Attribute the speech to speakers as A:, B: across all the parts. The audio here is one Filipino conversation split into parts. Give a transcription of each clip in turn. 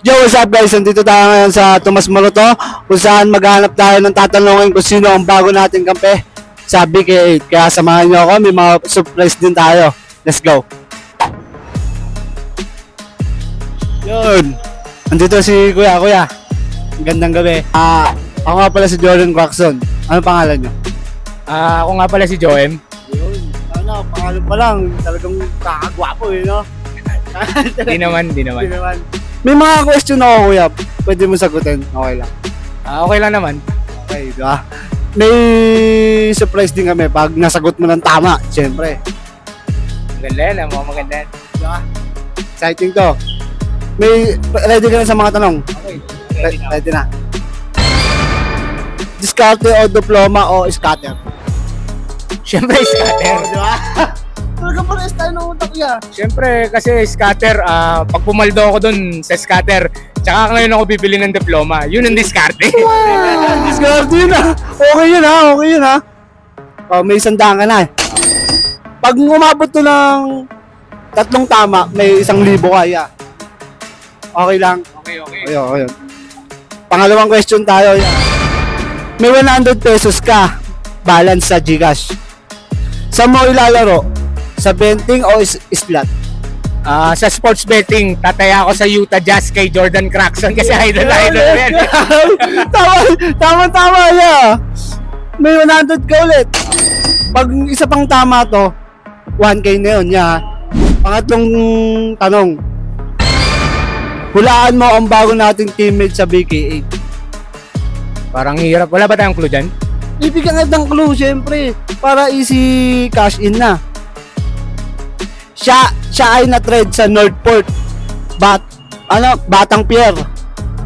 A: Yo, what's up guys? Nandito tayo ngayon sa Tomas Morato kung saan maghanap tayo ng tatanungin kung sino ang bago nating kampe sa BK8. Kaya samahan nyo ako, may mga surprise din tayo. Let's go! Yun! Nandito si Kuya. Gandang gabi. Ako nga pala si Jordan Quackson. Ano pangalan nyo?
B: Ako nga pala si Joem.
A: Yun. Ano, pangalan pa lang. Talagang kakagwapo eh, no?
B: Di naman.
A: May mga question ako, Kuya. Pwede mo sagutin. Okay lang.
B: Okay lang naman.
A: Okay, diba? May surprise din kami pag nasagot mo ng tama, siyempre.
B: Maganda yan, maganda yan.
A: Diba? Exciting to. Ready ka na sa mga tanong?
B: Okay.
A: Ready na. Diskarte o diploma o scatter?
B: Siyempre, scatter.
A: Diba? Talaga pala tayo ng utak niya.
B: Siyempre, kasi scatter, pag pumaldo ako dun sa scatter, tsaka ngayon ako bibili ng diploma. Yun ang diskarte.
A: Wow! Diskarte yun ah. Okay yun ha. Oh, may isandaan ka na eh. Pag umabot to ng 3 tama, may 1,000 kaya. Okay lang.
B: Okay.
A: Okay. Pangalawang question tayo. May 100 pesos ka balance sa GCash. Saan mo ilalaro? Sa betting o slot?
B: Sa sports betting, tataya ako sa Utah Jazz kay Jordan Clarkson kasi idol yan.
A: Tama niya. May 100 ka ulit. Pag isa pang tama to, 1K na yun niya. Pangatlong tanong. Hulaan mo ang bago nating teammate sa BK8.
B: Parang hirap. Wala ba tayong clue dyan?
A: Ibigyan ng clue, syempre. Para easy cash in na. Siya ay na-trade sa Northport. Batang Pier.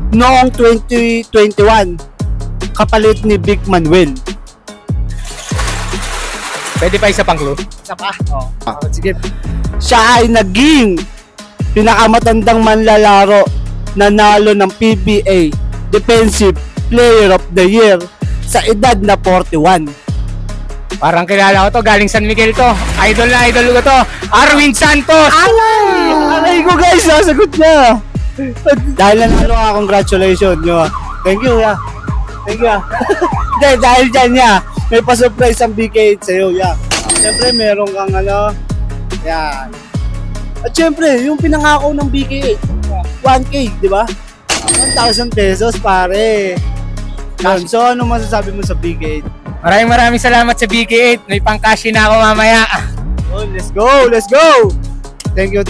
A: Noong 2021. Kapalit ni Vic Manuel.
B: Pwede pa isa pang clue?
A: Isa pa? Oo. Sige. Siya ay naging pinakamatandang manlalaro na nalo ng PBA Defensive Player of the Year sa edad na 41.
B: Parang kilala ko to, galing San Miguel to. Idol ko to. Arwin Santos!
A: Alay ko guys, nasagot niya. Dahil nanalo ka, congratulations nyo. Thank you ya. Dahil dyan ya, may pa-surprise ang BK8 sa'yo ya. Siyempre meron kang yan. At siyempre, yung pinangako ng BK8, 1K, di ba? 1,000 pesos pare. So ano masasabi mo sa BK8?
B: Maraming salamat sa BK8. May pang-cash na ako mamaya.
A: Oh, let's go! Thank you.